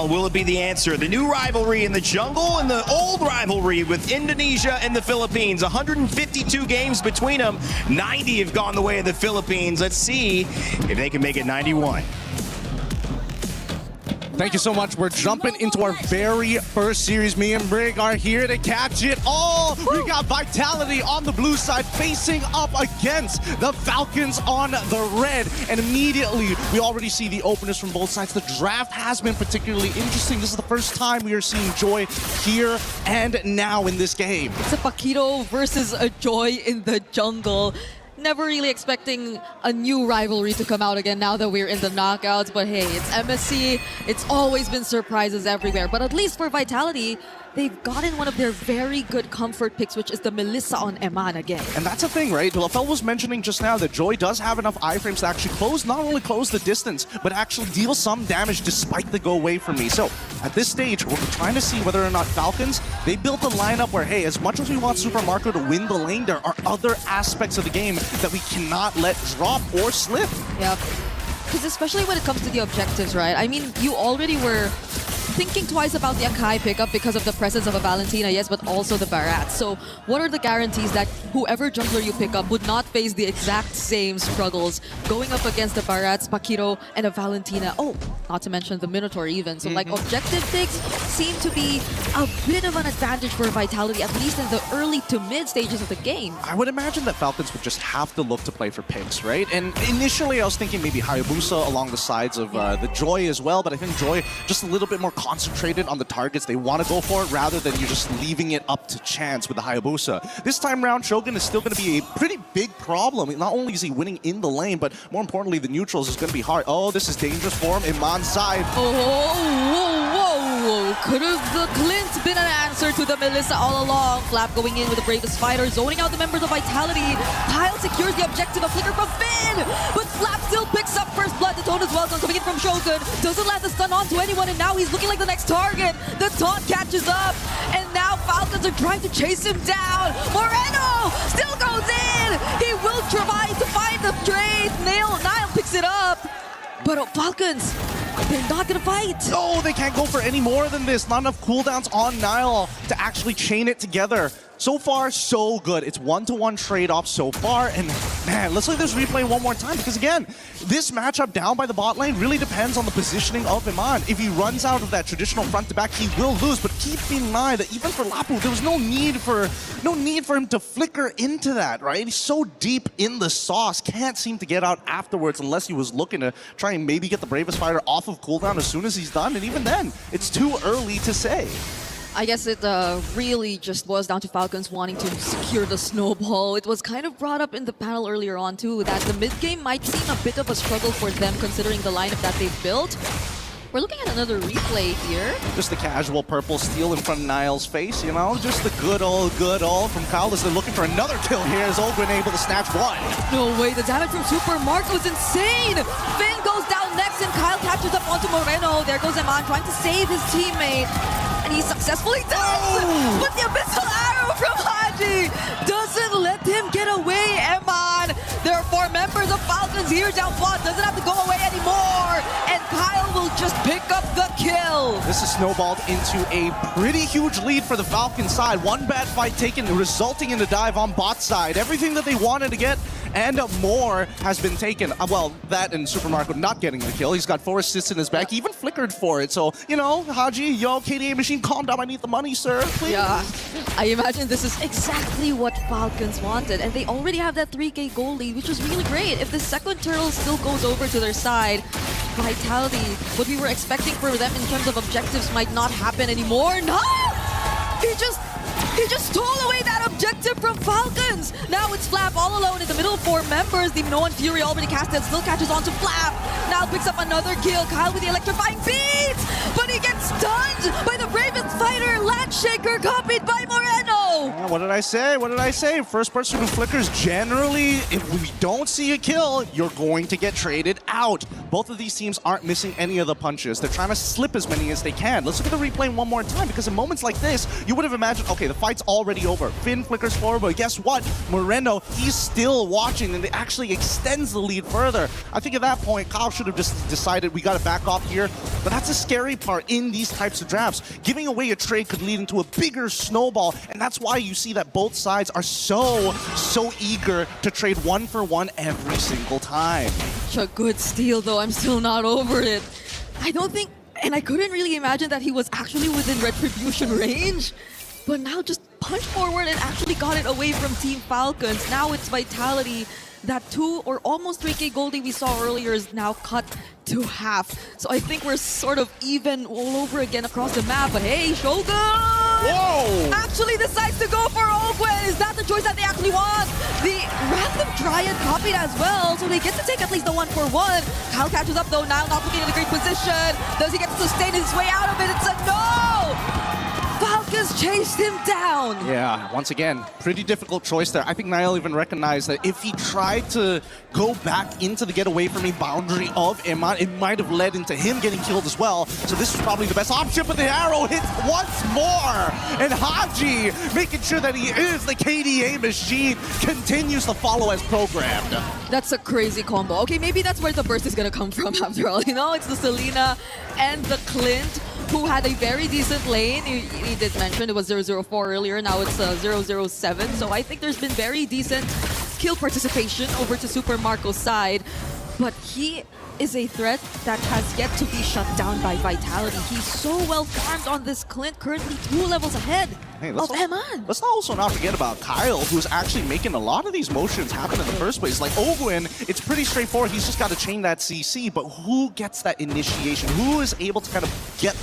Well, will it be the answer? The new rivalry in the jungle and the old rivalry with Indonesia and the Philippines. 152 games between them. 90 have gone the way of the Philippines. Let's see if they can make it 91. Thank you so much. We're jumping into our very first series. Me and Brig are here to catch it all. We got Vitality on the blue side facing up against the Falcons on the red. And immediately, we already see the openers from both sides. The draft has been particularly interesting. This is the first time we are seeing Joy here and now in this game. It's a Paquito versus a Joy in the jungle. Never really expecting a new rivalry to come out again now that we're in the knockouts. But hey, it's MSC. It's always been surprises everywhere. But at least for Vitality, they've gotten one of their very good comfort picks, which is the Melissa on Eman again. And that's the thing, right? Lafel was mentioning just now that Joy does have enough iframes to actually not only close the distance, but actually deal some damage despite the go away from me. So at this stage, we're trying to see whether or not Falcons, they built a lineup where, hey, as much as we want Super Marco to win the lane, there are other aspects of the game that we cannot let drop or slip. Yeah, because especially when it comes to the objectives, right? I mean, you already were thinking twice about the Akai pickup because of the presence of a Valentina, yes, but also the Barats. So what are the guarantees that whoever jungler you pick up would not face the exact same struggles going up against the Barats, Paquito, and a Valentina? Oh, not to mention the Minotaur even. So like objective picks seem to be a bit of an advantage for Vitality, at least in the early to mid stages of the game. I would imagine that Falcons would just have to look to play for picks, right? And initially I was thinking maybe Hayabusa along the sides of the Joy as well, but I think Joy just a little bit more concentrated on the targets they want to go for rather than you just leaving it up to chance with the Hayabusa. This time around, Shogun is still going to be a pretty big problem. Not only is he winning in the lane, but more importantly, the neutrals is going to be hard. Oh, this is dangerous for him. Iman's side. Oh, whoa, whoa. Could have the Clint been an answer to the Melissa all along. Flap going in with the bravest fighter, zoning out the members of Vitality. Kyle secures the objective, a flicker from Finn, but Flap still picks up first blood. The tone as well is coming in from Shogun. Doesn't land the stun onto anyone, and now he's looking like the next target. The taunt catches up, and now Falcons are trying to chase him down. Moreno still goes in. He will try to find the trade. Nile picks it up, but Falcons, they're not gonna fight. No, they can't go for any more than this. Not enough cooldowns on Nile to actually chain it together. So far, so good. It's one-to-one trade-off so far, and man, let's look at this replay one more time, because again, this matchup down by the bot lane really depends on the positioning of Iman. If he runs out of that traditional front-to-back, he will lose, but keep in mind that even for Lapu, there was no need for him to flicker into that, right? He's so deep in the sauce, can't seem to get out afterwards unless he was looking to try and maybe get the bravest fighter off of cooldown as soon as he's done, and even then, it's too early to say. I guess it really just boils down to Falcons wanting to secure the snowball. It was kind of brought up in the panel earlier on too that the mid-game might seem a bit of a struggle for them considering the lineup that they've built. We're looking at another replay here. Just the casual purple steal in front of Niall's face, you know? Just the good old from Kyle as they're looking for another kill here as Ogren able to snatch one. No way, the damage from Super Marco is insane! Finn goes down next and Kyle catches up onto Moreno. There goes Eman trying to save his teammate. And he successfully does! Oh. But the abyssal arrow from Haji doesn't let him get away, Eman! There are 4 members of Falcons here down bot, doesn't have to go away anymore! And Kyle will just pick up the kill! This is snowballed into a pretty huge lead for the Falcon side. One bad fight taken, resulting in a dive on bot side. Everything that they wanted to get and more has been taken. Well, that and Super Marco not getting the kill. He's got 4 assists in his back. He even flickered for it. So, you know, Haji, yo, KDA machine, calm down. I need the money, sir. Please. Yeah, I imagine this is exactly what Falcons wanted. And they already have that 3K goal lead, which is really great. If the second turtle still goes over to their side, Vitality, what we were expecting for them in terms of objectives might not happen anymore. No! He just stole away that objective from Falcons! Now it's Flap all alone in the middle of 4 members. The Minoan Fury already casted, still catches on to Flap. Now picks up another kill. Kyle with the electrifying beats! But he gets stunned by the bravest fighter, Landshaker, copied by Moreno! What did I say? What did I say? First person who flickers, generally, if we don't see a kill, you're going to get traded out. Both of these teams aren't missing any of the punches. They're trying to slip as many as they can. Let's look at the replay one more time, because in moments like this, you would have imagined, okay, the fight's already over. Finn flickers forward, but guess what? Moreno, he's still watching, and it actually extends the lead further. I think at that point, Kyle should have just decided we got to back off here. But that's the scary part in these types of drafts. Giving away a trade could lead into a bigger snowball, and that's why you see that both sides are so eager to trade 1-for-1 every single time. Such a good steal, though. I'm still not over it. I don't think, and I couldn't really imagine that he was actually within Retribution range. But now just punch forward and actually got it away from Team Falcons. Now it's Vitality. That 2 or almost 3K Goldie we saw earlier is now cut to half. So I think we're sort of even all over again across the map. But hey, Shogun! Whoa! Actually decides to go for Ogwen. Is that the choice that they actually want? The random Dryad copied as well, so they get to take at least the 1-for-1. Kyle catches up though, now not looking in a great position. Does he get to sustain his way out of it? It's a no! Falcons chased him down. Yeah, once again, pretty difficult choice there. I think Niall even recognized that if he tried to go back into the get away from me boundary of Iman, it might have led into him getting killed as well. So this was probably the best option, but the arrow hits once more. And Haji, making sure that he is the KDA machine, continues to follow as programmed. That's a crazy combo. Okay, maybe that's where the burst is gonna come from after all. You know, it's the Selena and the Clint, who had a very decent lane. He did mention it was 004 earlier, now it's 007. So I think there's been very decent kill participation over to Super Marco's side. But he is a threat that has yet to be shut down by Vitality. He's so well farmed on this Clint, currently 2 levels ahead of Eman. Let's also not forget about Kyle, who's actually making a lot of these motions happen in the first place. Like Ogwen, it's pretty straightforward. He's just got to chain that CC, but who gets that initiation? Who is able to kind of get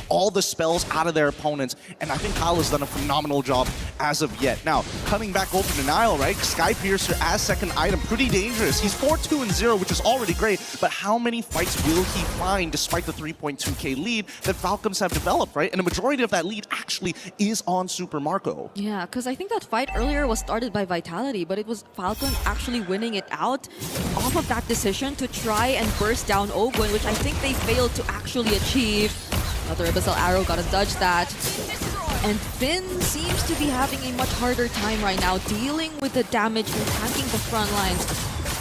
all the spells out of their opponents? And I think Kyle has done a phenomenal job as of yet. Now, coming back over to Niall, right? Sky Piercer as second item, pretty dangerous. He's 4-2-0, which is already great, but how many fights will he find despite the 3.2k lead that Falcons have developed, right? And a majority of that lead actually is on Super Marco. Yeah, because I think that fight earlier was started by Vitality, but it was Falcon actually winning it out off of that decision to try and burst down Ogwen, which I think they failed to actually achieve. Another Abyssal Arrow, gotta dodge that. And Finn seems to be having a much harder time right now dealing with the damage and tanking the front lines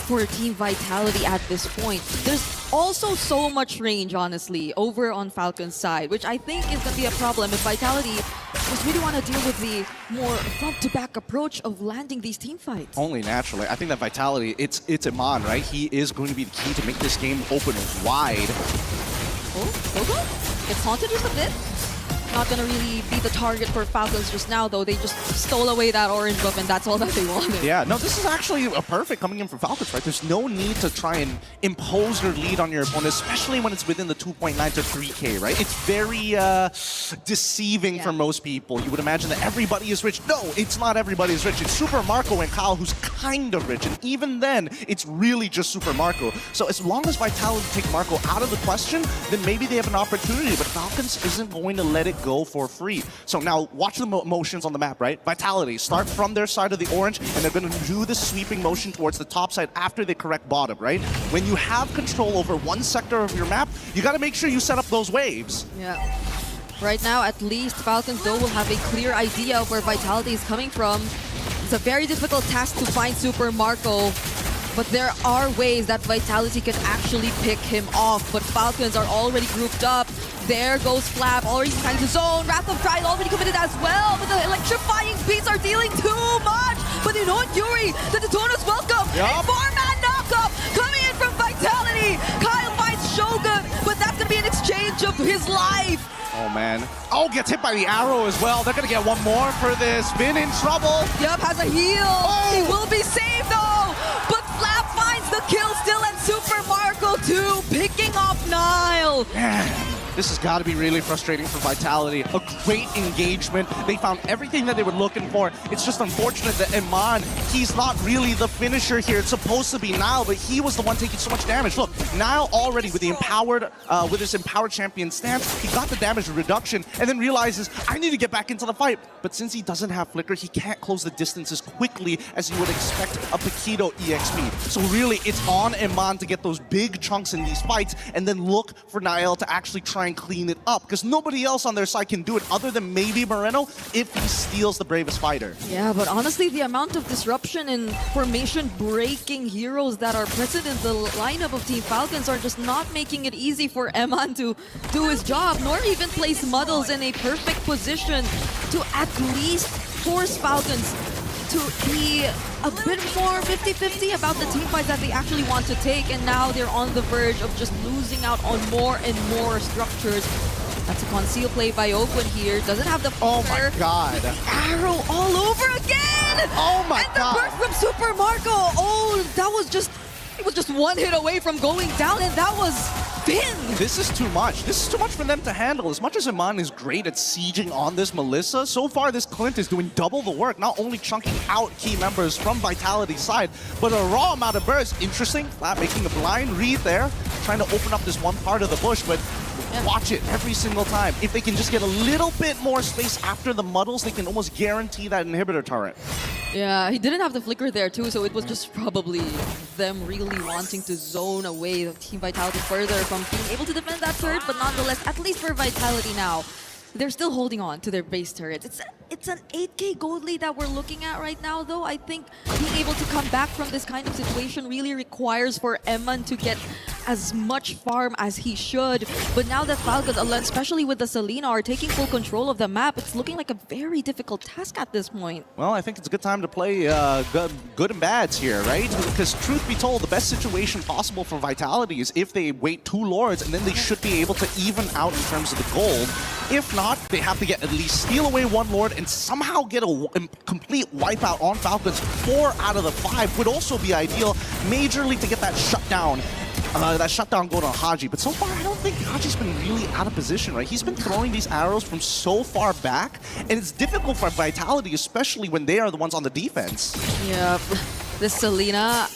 for Team Vitality at this point. There's also so much range, honestly, over on Falcon's side, which I think is going to be a problem if Vitality just really want to deal with the more front-to-back approach of landing these team fights. Only naturally. I think that Vitality, it's Iman, right? He is going to be the key to make this game open wide. Oh, Gogo? It's haunted just a bit. Not gonna really be the target for Falcons just now, though. They just stole away that orange buff, and that's all that they wanted. Yeah, no, this is actually a perfect coming in for Falcons, right? There's no need to try and impose your lead on your opponent, especially when it's within the 2.9 to 3k, right? It's very deceiving for most people. You would imagine that everybody is rich. No, it's not everybody is rich. It's Super Marco and Kyle who's kind of rich, and even then, it's really just Super Marco. So as long as Vitality take Marco out of the question, then maybe they have an opportunity, but Falcons isn't going to let it go for free. So now watch the motions on the map, right? Vitality start from their side of the orange, and they're going to do the sweeping motion towards the top side after they correct bottom, right? When you have control over one sector of your map, you got to make sure you set up those waves. Yeah. Right now, at least, Falcons, though, will have a clear idea of where Vitality is coming from. It's a very difficult task to find Super Marco, but there are ways that Vitality can actually pick him off. But Falcons are already grouped up. There goes Flap, already trying to zone. Wrath of Pride already committed as well, but the electrifying beats are dealing too much. But you know what, Yuri? The Daytona's welcome. Yep. A 4-man knockup coming in from Vitality. Kyle finds Shogun, but that's going to be an exchange of his life. Oh, man. Oh, gets hit by the arrow as well. They're going to get one more for this. Finn in trouble. Yep, has a heal. Oh. He will be saved, though. But Flap finds the kill still, and Super Marco, too, picking off Niall. Man. This has got to be really frustrating for Vitality. A great engagement. They found everything that they were looking for. It's just unfortunate that Iman, he's not really the finisher here. It's supposed to be Niall, but he was the one taking so much damage. Look, Nile already with the empowered, with his empowered champion stance, he got the damage reduction and then realizes, I need to get back into the fight. But since he doesn't have Flicker, he can't close the distance as quickly as you would expect a Paquito EXP. So really, it's on Iman to get those big chunks in these fights and then look for Nile to actually try and clean it up, because nobody else on their side can do it other than maybe Moreno if he steals the bravest fighter. Yeah, but honestly, the amount of disruption and formation-breaking heroes that are present in the lineup of Team Falcons are just not making it easy for Eman to do his job, nor even place Muddles in a perfect position to at least force Falcons to be a bit more 50-50 about the team fights that they actually want to take, and now they're on the verge of just losing out on more and more structures. That's a conceal play by Oakwood here. Doesn't have the Oh my god. arrow all over again! Oh my and the god. burst from Super Marco! Oh, that was just... It was just one hit away from going down, and that was Finn! This is too much. This is too much for them to handle. As much as Iman is great at sieging on this Melissa, so far this Clint is doing double the work, not only chunking out key members from Vitality's side, but a raw amount of burst. Interesting, Flat making a blind read there, trying to open up this one part of the bush, but watch it every single time. If they can just get a little bit more space after the Muddles, they can almost guarantee that inhibitor turret. Yeah, he didn't have the flicker there too, so it was just probably them really wanting to zone away the Team Vitality further from being able to defend that turret, but nonetheless, at least for Vitality now, they're still holding on to their base turrets. It's an 8k gold lead that we're looking at right now, though. I think being able to come back from this kind of situation really requires for Eman to get as much farm as he should. But now that Falcons, especially with the Selena, are taking full control of the map, it's looking like a very difficult task at this point. Well, I think it's a good time to play good and bads here, right? Because truth be told, the best situation possible for Vitality is if they wait 2 Lords, and then they should be able to even out in terms of the gold. If not, they have to get at least steal away 1 Lord and somehow get a complete wipeout on Falcons. 4 out of the 5 would also be ideal, majorly to get that shutdown. That shutdown goal on Haji, but so far I don't think Haji's been really out of position, right? He's been throwing these arrows from so far back, and it's difficult for Vitality, especially when they are the ones on the defense. Yeah, this Selena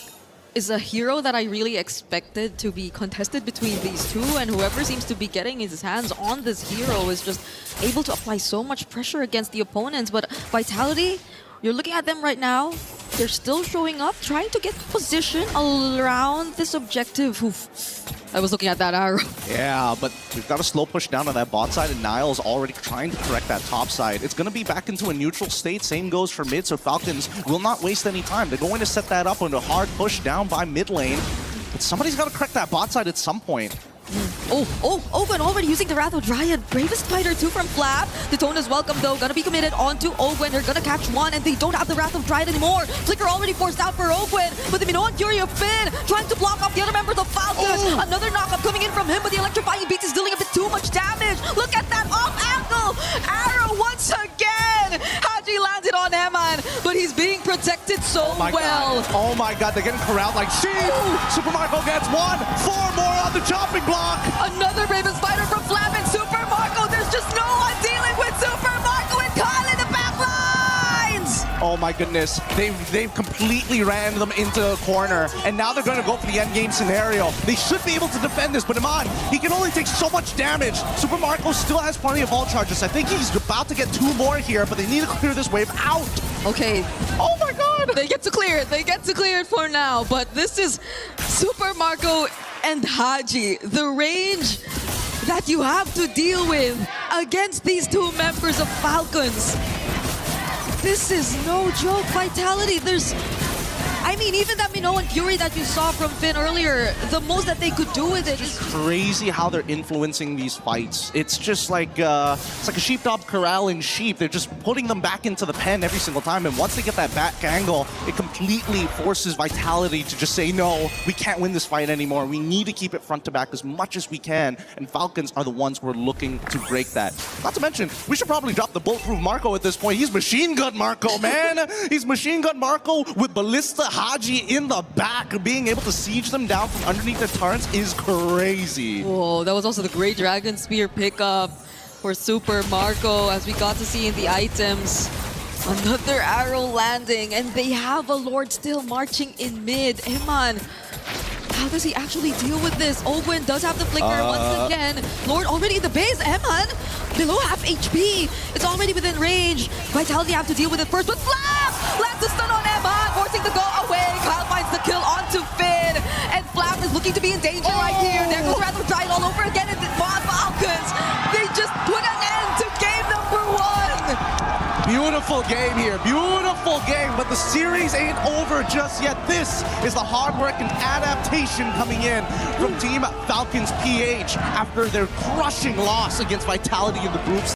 is a hero that I really expected to be contested between these two, and whoever seems to be getting his hands on this hero is just able to apply so much pressure against the opponents. But Vitality, you're looking at them right now, they're still showing up, trying to get position around this objective. Oof. I was looking at that arrow. Yeah, but we've got a slow push down on that bot side, and Niall's already trying to correct that top side. It's going to be back into a neutral state. Same goes for mid, so Falcons will not waste any time. They're going to set that up on a hard push down by mid lane. But somebody's got to correct that bot side at some point. Ogun already using the Wrath of Dryad. Bravest fighter too from Flap. The tone is welcome though. Gonna be committed onto Ogun. They're gonna catch one, and they don't have the Wrath of Dryad anymore. Flicker already forced out for Ogun, but the Minoan Fury of Finn trying to block off the other members of Falcons. Another knockup coming in from him, but the electrifying beats is dealing a bit too much damage. Look at that off angle. Arrow once again. Haji landed on Eman, but he's being protected so well. Oh my god, they're getting corralled like sheep. Super Marco gets 1. 4 more on the chopping block. Another Bravest fighter from Flap and Super Marco. There's just no one dealing with Super Marco and Kyle in the back lines. Oh my goodness, they've completely ran them into a corner, and now they're going to go for the end game scenario. They should be able to defend this, but Iman, he can only take so much damage. Super Marco still has plenty of vault charges. I think he's about to get 2 more here, but they need to clear this wave out. Okay. Oh my god. They get to clear it. They get to clear it for now, but this is Super Marco and Haji. The range that you have to deal with against these 2 members of Falcons. This is no joke. Vitality, I mean, even that Minoan Fury that you saw from Finn earlier, the most that they could do with it is crazy how they're influencing these fights. It's just like it's like a sheepdog corralling sheep. They're just putting them back into the pen every single time, and once they get that back angle, it completely forces Vitality to just say, no, we can't win this fight anymore. We need to keep it front to back as much as we can, and Falcons are the ones who are looking to break that. Not to mention, we should probably drop the bulletproof Marco at this point. He's machine gun Marco, man. He's machine gun Marco with Ballista Haji in the back. Being able to siege them down from underneath the turrets is crazy. Whoa, that was also the great Dragon Spear pickup for Super Marco, as we got to see in the items. Another arrow landing, and they have a Lord still marching in mid. Eman how does he actually deal with this? Ogwen does have the flicker once again. Lord already in the base. Eman below half HP. It's already within range. Vitality have to deal with it first, but Flap lands the stun on Eman, forcing the go away. Kyle finds the kill onto Finn, and Flap is looking to be in danger right here. There goes Rather Giant all over again, and the Falcons, they just put an end to game number 1. Beautiful game here, beautiful game, but the series ain't over just yet. This is the hard work and adaptation coming in from Team Falcons PH after their crushing loss against Vitality in the groups.